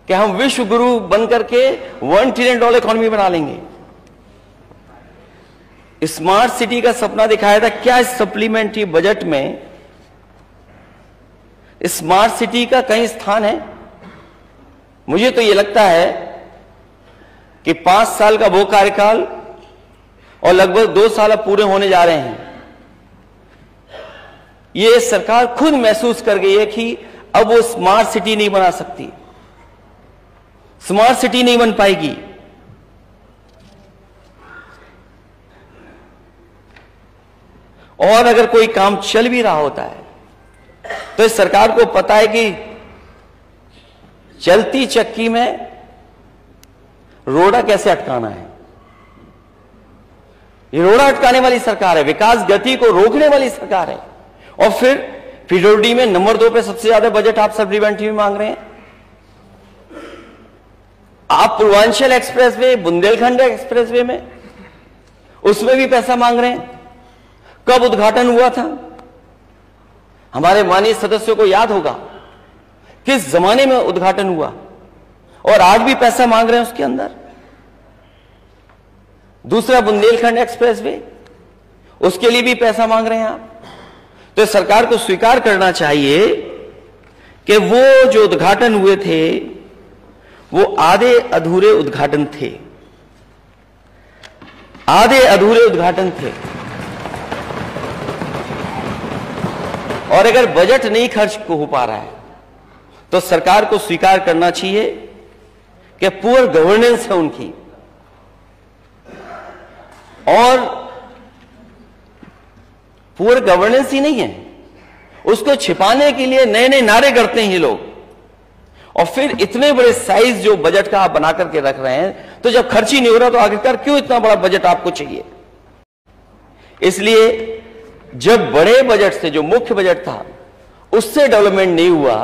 कि हम विश्व गुरु बन करके $1 ट्रिलियन इकोनॉमी बना लेंगे। स्मार्ट सिटी का सपना दिखाया था। क्या इस सप्लीमेंट्री बजट में स्मार्ट सिटी का कहीं स्थान है? मुझे तो यह लगता है कि 5 साल का वो कार्यकाल और लगभग 2 साल अब पूरे होने जा रहे हैं। ये सरकार खुद महसूस कर गई है कि अब वो स्मार्ट सिटी नहीं बना सकती, स्मार्ट सिटी नहीं बन पाएगी। और अगर कोई काम चल भी रहा होता है तो इस सरकार को पता है कि चलती चक्की में रोड़ा कैसे अटकाना है। ये रोड़ा अटकाने वाली सरकार है, विकास गति को रोकने वाली सरकार है। और फिर पीडब्ल्यूडी में नंबर 2 पे सबसे ज्यादा बजट आप सप्लीमेंट्री में मांग रहे हैं। आप पूर्वांचल एक्सप्रेसवे, बुंदेलखंड एक्सप्रेसवे में उसमें भी पैसा मांग रहे हैं। कब उद्घाटन हुआ था? हमारे माननीय सदस्यों को याद होगा किस जमाने में उद्घाटन हुआ, और आज भी पैसा मांग रहे हैं उसके अंदर। दूसरा बुंदेलखंड एक्सप्रेसवे, उसके लिए भी पैसा मांग रहे हैं आप। तो सरकार को स्वीकार करना चाहिए कि वो जो उद्घाटन हुए थे वो आधे अधूरे उद्घाटन थे, आधे अधूरे उद्घाटन थे। और अगर बजट नहीं खर्च हो पा रहा है तो सरकार को स्वीकार करना चाहिए कि पुअर गवर्नेंस है उनकी, और पुअर गवर्नेंस ही नहीं है, उसको छिपाने के लिए नए नए नारे करते हैं ये लोग। और फिर इतने बड़े साइज जो बजट का आप बना करके रख रहे हैं, तो जब खर्च ही नहीं हो रहा तो आखिरकार क्यों इतना बड़ा बजट आपको चाहिए? इसलिए जब बड़े बजट से, जो मुख्य बजट था, उससे डेवलपमेंट नहीं हुआ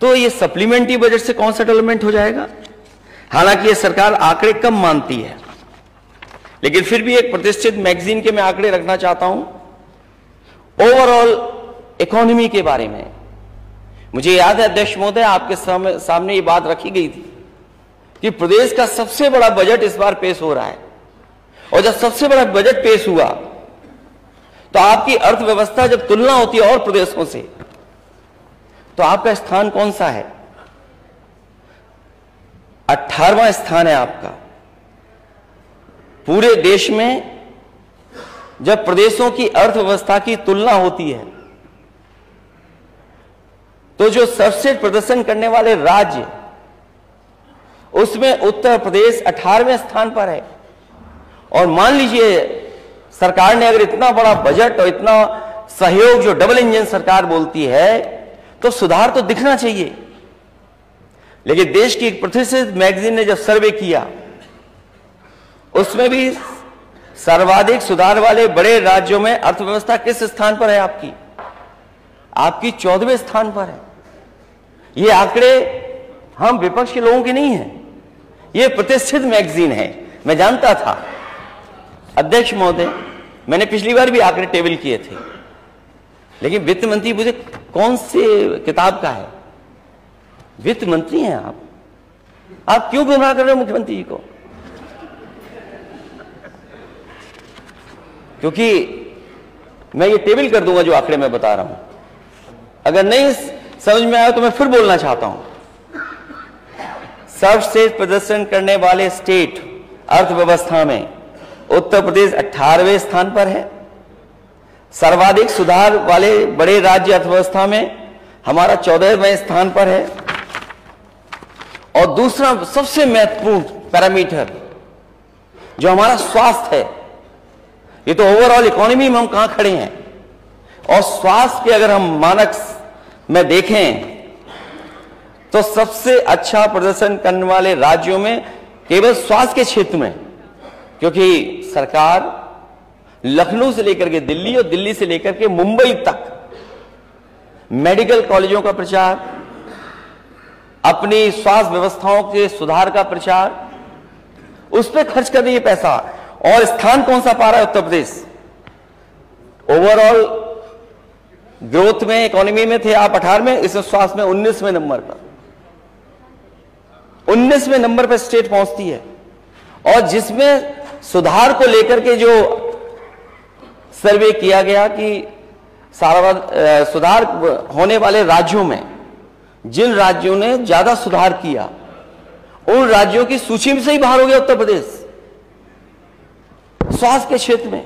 तो ये सप्लीमेंट्री बजट से कौन सा डेवलपमेंट हो जाएगा? हालांकि ये सरकार आंकड़े कम मानती है, लेकिन फिर भी एक प्रतिष्ठित मैगजीन के मैं आंकड़े रखना चाहता हूं ओवरऑल इकोनॉमी के बारे में। मुझे याद है अध्यक्ष महोदय, आपके सामने ये बात रखी गई थी कि प्रदेश का सबसे बड़ा बजट इस बार पेश हो रहा है, और जब सबसे बड़ा बजट पेश हुआ तो आपकी अर्थव्यवस्था जब तुलना होती है और प्रदेशों से, तो आपका स्थान कौन सा है? 18वां स्थान है आपका पूरे देश में। जब प्रदेशों की अर्थव्यवस्था की तुलना होती है तो जो सर्वश्रेष्ठ प्रदर्शन करने वाले राज्य, उसमें उत्तर प्रदेश 18वें स्थान पर है। और मान लीजिए सरकार ने अगर इतना बड़ा बजट और इतना सहयोग, जो डबल इंजन सरकार बोलती है, तो सुधार तो दिखना चाहिए। लेकिन देश की एक प्रतिष्ठित मैगजीन ने जब सर्वे किया, उसमें भी सर्वाधिक सुधार वाले बड़े राज्यों में अर्थव्यवस्था किस स्थान पर है आपकी? आपकी 14वें स्थान पर है। ये आंकड़े हम विपक्ष के लोगों के नहीं हैं, ये प्रतिष्ठित मैगजीन है। मैं जानता था अध्यक्ष महोदय, मैंने पिछली बार भी आंकड़े टेबल किए थे, लेकिन वित्त मंत्री मुझे कौन से किताब का है? वित्त मंत्री हैं आप क्यों गुमराह कर रहे हो मुख्यमंत्री जी को? क्योंकि मैं ये टेबल कर दूंगा जो आंकड़े मैं बता रहा हूं। अगर नहीं समझ में आया तो मैं फिर बोलना चाहता हूं। सर्वश्रेष्ठ प्रदर्शन करने वाले स्टेट अर्थव्यवस्था में उत्तर प्रदेश 18वें स्थान पर है। सर्वाधिक सुधार वाले बड़े राज्य अर्थव्यवस्था में हमारा 14वें स्थान पर है। और दूसरा सबसे महत्वपूर्ण पैरामीटर जो हमारा स्वास्थ्य है, ये तो ओवरऑल इकोनॉमी में हम कहां खड़े हैं, और स्वास्थ्य के अगर हम मानक में देखें तो सबसे अच्छा प्रदर्शन करने वाले राज्यों में केवल स्वास्थ्य के क्षेत्र में, क्योंकि सरकार लखनऊ से लेकर के दिल्ली और दिल्ली से लेकर के मुंबई तक मेडिकल कॉलेजों का प्रचार, अपनी स्वास्थ्य व्यवस्थाओं के सुधार का प्रचार, उस पर खर्च कर रही है पैसा। और स्थान कौन सा पा रहा है उत्तर प्रदेश? ओवरऑल ग्रोथ में, इकोनॉमी में थे आप 18वें, इस स्वास्थ्य में 19वें नंबर पर। 19वें नंबर पर स्टेट पहुंचती है, और जिसमें सुधार को लेकर के जो सर्वे किया गया कि सुधार होने वाले राज्यों में जिन राज्यों ने ज्यादा सुधार किया उन राज्यों की सूची में से ही बाहर हो गया उत्तर प्रदेश स्वास्थ्य के क्षेत्र में।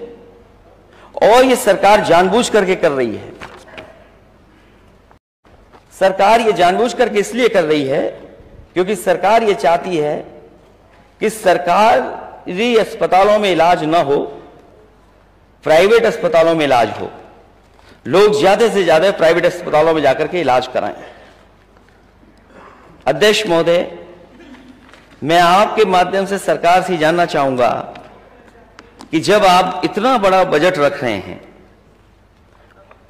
और ये सरकार जानबूझ करके कर रही है। सरकार ये जानबूझ करके इसलिए कर रही है क्योंकि सरकार ये चाहती है कि सरकारी अस्पतालों में इलाज ना हो, प्राइवेट अस्पतालों में इलाज हो, लोग ज्यादा से ज्यादा प्राइवेट अस्पतालों में जाकर के इलाज कराएं। अध्यक्ष महोदय, मैं आपके माध्यम से सरकार से जानना चाहूंगा कि जब आप इतना बड़ा बजट रख रहे हैं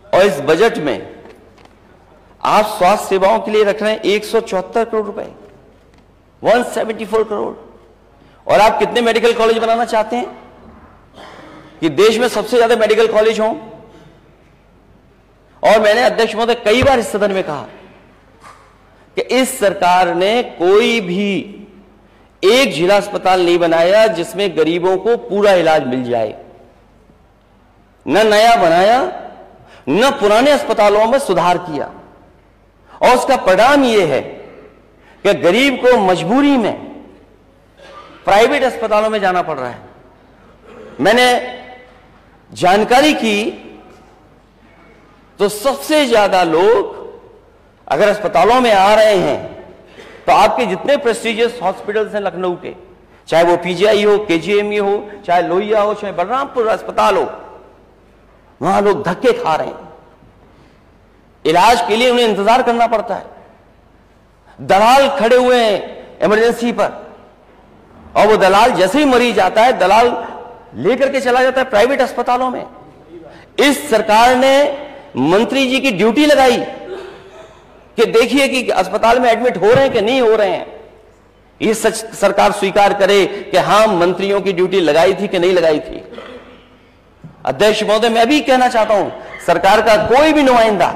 और इस बजट में आप स्वास्थ्य सेवाओं के लिए रख रहे हैं 174 करोड़ रुपए, 174 करोड़, और आप कितने मेडिकल कॉलेज बनाना चाहते हैं कि देश में सबसे ज्यादा मेडिकल कॉलेज हों। और मैंने अध्यक्ष महोदय कई बार इस सदन में कहा कि इस सरकार ने कोई भी एक जिला अस्पताल नहीं बनाया जिसमें गरीबों को पूरा इलाज मिल जाए, न नया बनाया न पुराने अस्पतालों में सुधार किया। और उसका परिणाम यह है कि गरीब को मजबूरी में प्राइवेट अस्पतालों में जाना पड़ रहा है। मैंने जानकारी की तो सबसे ज्यादा लोग अगर अस्पतालों में आ रहे हैं तो आपके जितने प्रेस्टिजियस हॉस्पिटल्स हैं लखनऊ के, चाहे वो पीजीआई हो, केजीएमई हो, चाहे लोहिया हो, चाहे बलरामपुर अस्पताल हो, वहां लोग धक्के खा रहे हैं। इलाज के लिए उन्हें इंतजार करना पड़ता है। दलाल खड़े हुए हैं इमरजेंसी पर, और वो दलाल जैसे ही मरीज आता है दलाल लेकर के चला जाता है प्राइवेट अस्पतालों में। इस सरकार ने मंत्री जी की ड्यूटी लगाई कि देखिए कि अस्पताल में एडमिट हो रहे हैं कि नहीं हो रहे हैं। ये सच सरकार स्वीकार करे कि हां मंत्रियों की ड्यूटी लगाई थी कि नहीं लगाई थी। अध्यक्ष महोदय, मैं भी कहना चाहता हूं, सरकार का कोई भी नुमाइंदा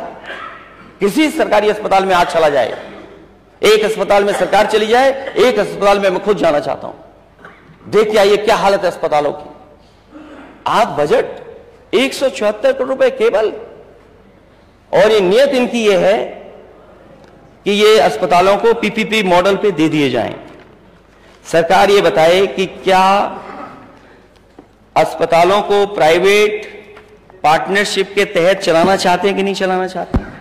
किसी सरकारी अस्पताल में आज चला जाए, एक अस्पताल में सरकार चली जाए, एक अस्पताल में मैं खुद जाना चाहता हूं, देख के आइए क्या हालत है अस्पतालों की। आप बजट 174 करोड़ रुपए केवल, और ये नियत इनकी ये है कि ये अस्पतालों को पीपीपी मॉडल पे दे दिए जाएं। सरकार ये बताए कि क्या अस्पतालों को प्राइवेट पार्टनरशिप के तहत चलाना चाहते हैं कि नहीं चलाना चाहते हैं?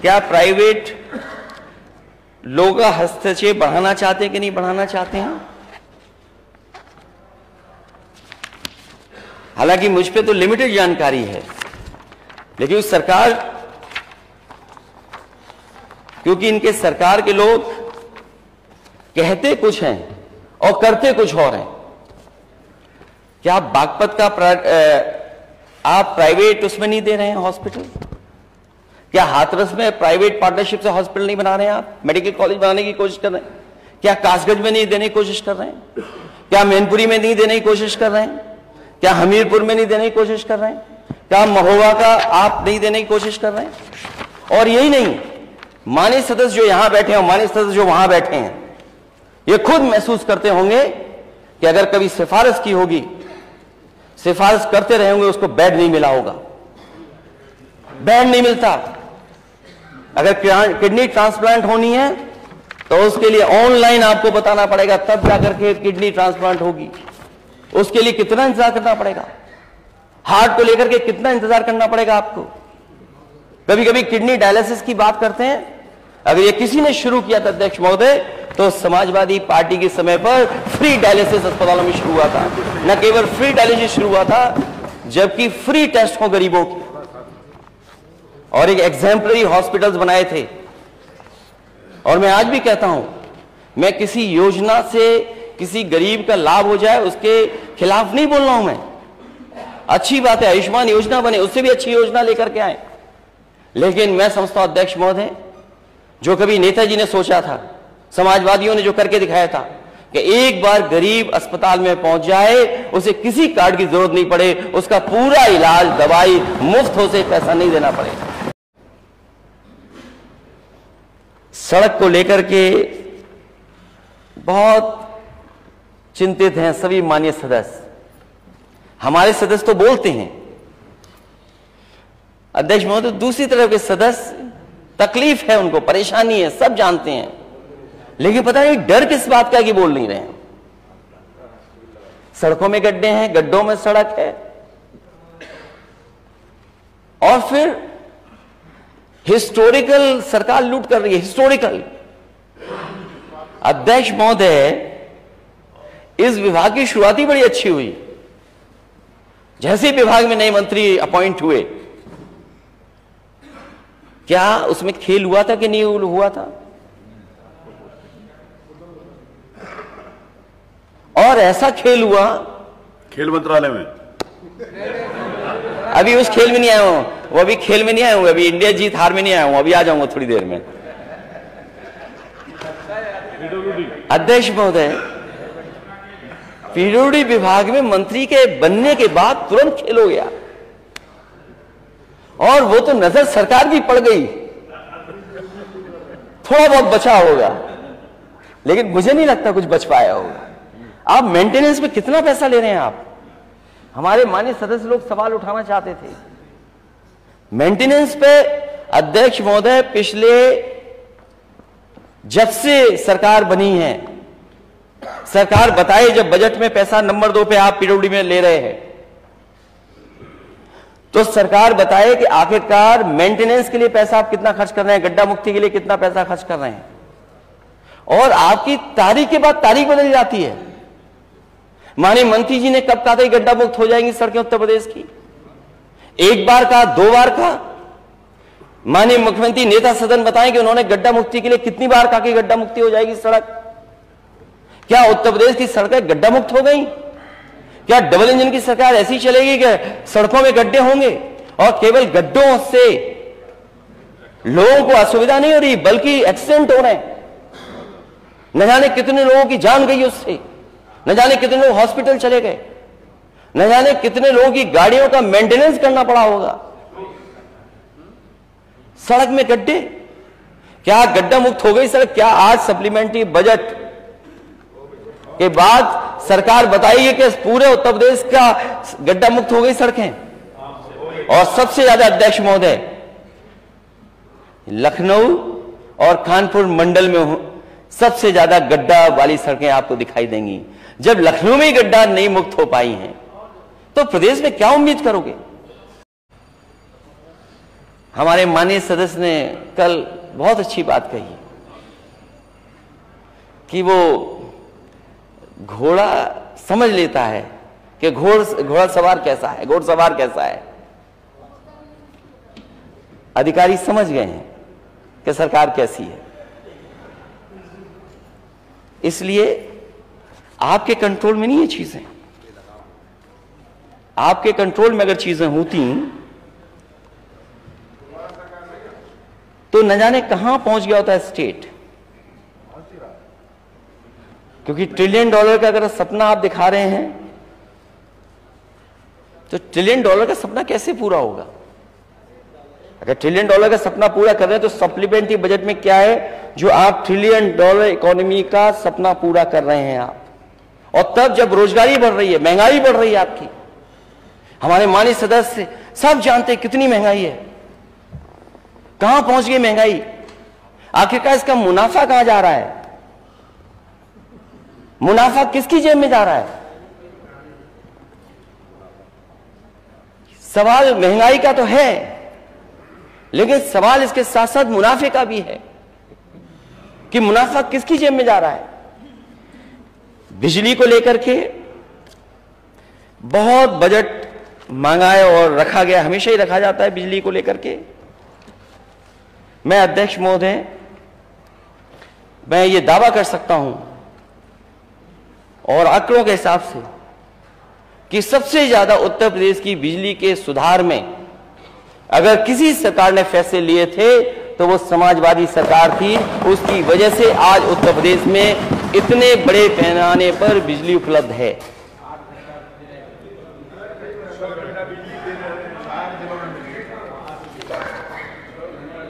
क्या प्राइवेट लोग हस्तक्षेप बढ़ाना चाहते हैं कि नहीं बढ़ाना चाहते हैं? हालांकि मुझ पे तो लिमिटेड जानकारी है, लेकिन सरकार, क्योंकि इनके सरकार के लोग कहते कुछ हैं और करते कुछ और हैं। क्या बागपत का आप प्राइवेट उसमें नहीं दे रहे हैं हॉस्पिटल? क्या हाथरस में प्राइवेट पार्टनरशिप से हॉस्पिटल नहीं बना रहे हैं? आप मेडिकल कॉलेज बनाने की कोशिश कर रहे हैं? क्या कासगंज में नहीं देने की कोशिश कर रहे हैं? क्या मैनपुरी में नहीं देने की कोशिश कर रहे हैं? क्या हमीरपुर में नहीं देने की कोशिश कर रहे हैं? क्या महोबा का आप नहीं देने की कोशिश कर रहे हैं? और यही नहीं, माननीय सदस्य जो यहां बैठे हैं और माननीय सदस्य जो वहां बैठे हैं, ये खुद महसूस करते होंगे कि अगर कभी सिफारिश की होगी, सिफारिश करते रहे होंगे, उसको बेड नहीं मिला होगा। बेड नहीं मिलता। अगर किडनी ट्रांसप्लांट होनी है तो उसके लिए ऑनलाइन आपको बताना पड़ेगा, तब जाकर के किडनी ट्रांसप्लांट होगी। उसके लिए कितना इंतजार करना पड़ेगा? हार्ट को लेकर के कितना इंतजार करना पड़ेगा आपको? कभी कभी किडनी डायलिसिस की बात करते हैं। अगर ये किसी ने शुरू किया था अध्यक्ष महोदय, तो समाजवादी पार्टी के समय पर फ्री डायलिसिस अस्पतालों में शुरू हुआ था। न केवल फ्री डायलिसिस शुरू हुआ था, जबकि फ्री टेस्ट हो गरीबों के, और एक एग्जाम्पलरी हॉस्पिटल्स बनाए थे। और मैं आज भी कहता हूं, मैं किसी योजना से किसी गरीब का लाभ हो जाए उसके खिलाफ नहीं बोल रहा हूं। मैं, अच्छी बात है, आयुष्मान योजना बने, उससे भी अच्छी योजना लेकर के आए। लेकिन मैं समझता हूं अध्यक्ष महोदय, जो कभी नेताजी ने सोचा था, समाजवादियों ने जो करके दिखाया था कि एक बार गरीब अस्पताल में पहुंच जाए, उसे किसी कार्ड की जरूरत नहीं पड़े, उसका पूरा इलाज दवाई मुफ्त हो, से पैसा नहीं देना पड़े। सड़क को लेकर के बहुत चिंतित हैं सभी माननीय सदस्य। हमारे सदस्य तो बोलते हैं, अध्यक्ष महोदय दूसरी तरफ के सदस्य तकलीफ है, उनको परेशानी है, सब जानते हैं, लेकिन पता नहीं डर किस बात का कि बोल नहीं रहे हैं। सड़कों में गड्ढे हैं, गड्ढों में सड़क है, और फिर हिस्टोरिकल सरकार लूट कर रही है। हिस्टोरिकल अध्यक्ष महोदय, इस विभाग की शुरुआत ही बड़ी अच्छी हुई। जैसे विभाग में नए मंत्री अपॉइंट हुए, क्या उसमें खेल हुआ था कि नहीं हुआ था? और ऐसा खेल हुआ खेल मंत्रालय में। अभी उस खेल में नहीं आया हूं, वो अभी खेल में नहीं आया हूं, अभी इंडिया जीत हार में नहीं आया हूं, अभी आ जाऊंगा थोड़ी देर में। अध्यक्ष महोदय, पीडब्ल्यूडी विभाग में मंत्री के बनने के बाद तुरंत खेल हो गया, और वो तो नजर सरकार की पड़ गई, थोड़ा बहुत बचा होगा, लेकिन मुझे नहीं लगता कुछ बच पाया होगा। आप मेंटेनेंस पे कितना पैसा ले रहे हैं आप? हमारे माननीय सदस्य लोग सवाल उठाना चाहते थे मेंटेनेंस पे। अध्यक्ष महोदय, पिछले जब से सरकार बनी है, सरकार बताए जब बजट में पैसा नंबर 2 पे आप पीडब्ल्यूडी में ले रहे हैं, तो सरकार बताए कि आखिरकार मेंटेनेंस के लिए पैसा आप कितना खर्च कर रहे हैं, गड्ढा मुक्ति के लिए कितना पैसा खर्च कर रहे हैं, और आपकी तारीख के बाद तारीख बदल जाती है। माननीय मंत्री जी ने कब कहा था कि गड्ढा मुक्त हो जाएंगी सड़कें उत्तर प्रदेश की? एक बार का, 2 बार का? माननीय मुख्यमंत्री नेता सदन बताएं कि उन्होंने गड्ढा मुक्ति के लिए कितनी बार कहा कि गड्ढा मुक्ति हो जाएगी सड़क? क्या उत्तर प्रदेश की सड़कें गड्ढा मुक्त हो गई? क्या डबल इंजन की सरकार ऐसी चलेगी कि सड़कों में गड्ढे होंगे और केवल गड्ढों से लोगों को असुविधा नहीं हो रही बल्कि एक्सीडेंट हो रहे हैं? न जाने कितने लोगों की जान गई उससे, न जाने कितने लोग हॉस्पिटल चले गए, न जाने कितने लोगों की गाड़ियों का मेंटेनेंस करना पड़ा होगा। सड़क में गड्ढे, क्या गड्ढा मुक्त हो गई सड़क? क्या आज सप्लीमेंट्री बजट के बाद सरकार बताइए कि पूरे उत्तर प्रदेश का गड्ढा मुक्त हो गई सड़कें? और सबसे ज्यादा अध्यक्ष महोदय, लखनऊ और कानपुर मंडल में सबसे ज्यादा गड्ढा वाली सड़कें आपको दिखाई देंगी। जब लखनऊ में गड्ढा नहीं मुक्त हो पाई हैं, तो प्रदेश में क्या उम्मीद करोगे? हमारे माननीय सदस्य ने कल बहुत अच्छी बात कही कि वो घोड़ा समझ लेता है कि घोड़ा सवार कैसा है, घोड़सवार कैसा है। अधिकारी समझ गए हैं कि सरकार कैसी है। इसलिए आपके कंट्रोल में नहीं है चीजें। आपके कंट्रोल में अगर चीजें होती तो न जाने कहां पहुंच गया होता है स्टेट। क्योंकि $1 ट्रिलियन का अगर सपना आप दिखा रहे हैं, तो $1 ट्रिलियन का सपना कैसे पूरा होगा? अगर $1 ट्रिलियन का सपना पूरा कर रहे हैं, तो सप्लीमेंट्री बजट में क्या है जो आप $1 ट्रिलियन इकोनॉमी का सपना पूरा कर रहे हैं आप? और तब जब रोजगारी बढ़ रही है, महंगाई बढ़ रही है आपकी। हमारे माननीय सदस्य सब जानते हैं कितनी महंगाई है, कहां पहुंच गई महंगाई, आखिरकार इसका मुनाफा कहां जा रहा है, मुनाफा किसकी जेब में जा रहा है? सवाल महंगाई का तो है, लेकिन सवाल इसके साथ साथ मुनाफे का भी है कि मुनाफा किसकी जेब में जा रहा है। बिजली को लेकर के बहुत बजट मांगा है और रखा गया, हमेशा ही रखा जाता है बिजली को लेकर के। मैं अध्यक्ष महोदय, मैं ये दावा कर सकता हूं और आंकड़ों के हिसाब से कि सबसे ज्यादा उत्तर प्रदेश की बिजली के सुधार में अगर किसी सरकार ने फैसले लिए थे तो वो समाजवादी सरकार थी। उसकी वजह से आज उत्तर प्रदेश में इतने बड़े पैमाने पर बिजली उपलब्ध है।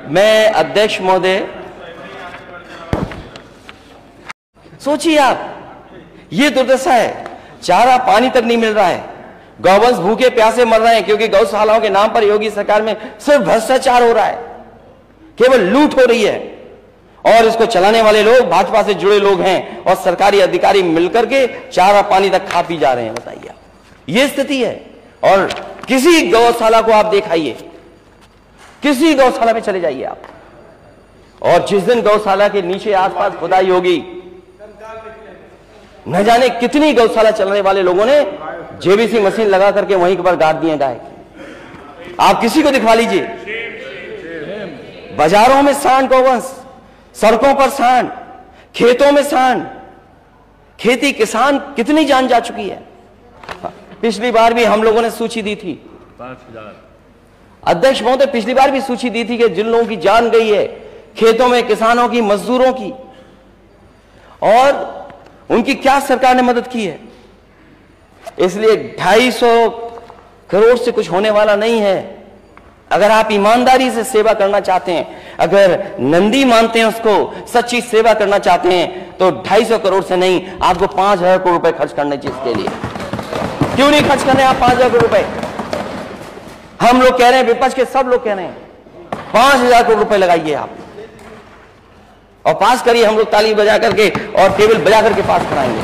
मैं अध्यक्ष महोदय सोचिए आप, ये दुर्दशा है। चारा पानी तक नहीं मिल रहा है, गौवंश भूखे प्यासे मर रहे हैं क्योंकि गौशालाओं के नाम पर योगी सरकार में सिर्फ भ्रष्टाचार हो रहा है, केवल लूट हो रही है। और इसको चलाने वाले लोग भाजपा से जुड़े लोग हैं और सरकारी अधिकारी मिलकर के चारा पानी तक खा पी जा रहे हैं। बताइए, ये स्थिति है। और किसी गौशाला को आप दिखाइए, किसी गौशाला में चले जाइए आप, और जिस दिन गौशाला के नीचे आसपास खुदाई होगी, न जाने कितनी गौशाला चलाने वाले लोगों ने जेबीसी मशीन लगा करके वहीं पर गाड़ दिए गाय। आप किसी को दिखवा लीजिए, बाजारों में सांड गौवंश, सड़कों पर सांड, खेतों में सांड। खेती किसान कितनी जान जा चुकी है। पिछली बार भी हम लोगों ने सूची दी थी 5,000। अध्यक्ष महोदय, पिछली बार भी सूची दी थी कि जिन लोगों की जान गई है खेतों में, किसानों की, मजदूरों की, और उनकी क्या सरकार ने मदद की है। इसलिए 250 करोड़ से कुछ होने वाला नहीं है। अगर आप ईमानदारी से सेवा करना चाहते हैं, अगर नंदी मानते हैं उसको, सच्ची सेवा करना चाहते हैं, तो 250 करोड़ से नहीं, आपको 5,000 करोड़ रुपए खर्च करने चाहिए इसके लिए। क्यों नहीं खर्च करने आप 5,000 करोड़ रुपए? हम लोग कह रहे हैं, विपक्ष के सब लोग कह रहे हैं 5,000 करोड़ रुपए लगाइए आप और पास करिए। हम लोग ताली बजा करके और टेबल बजा करके पास कराएंगे।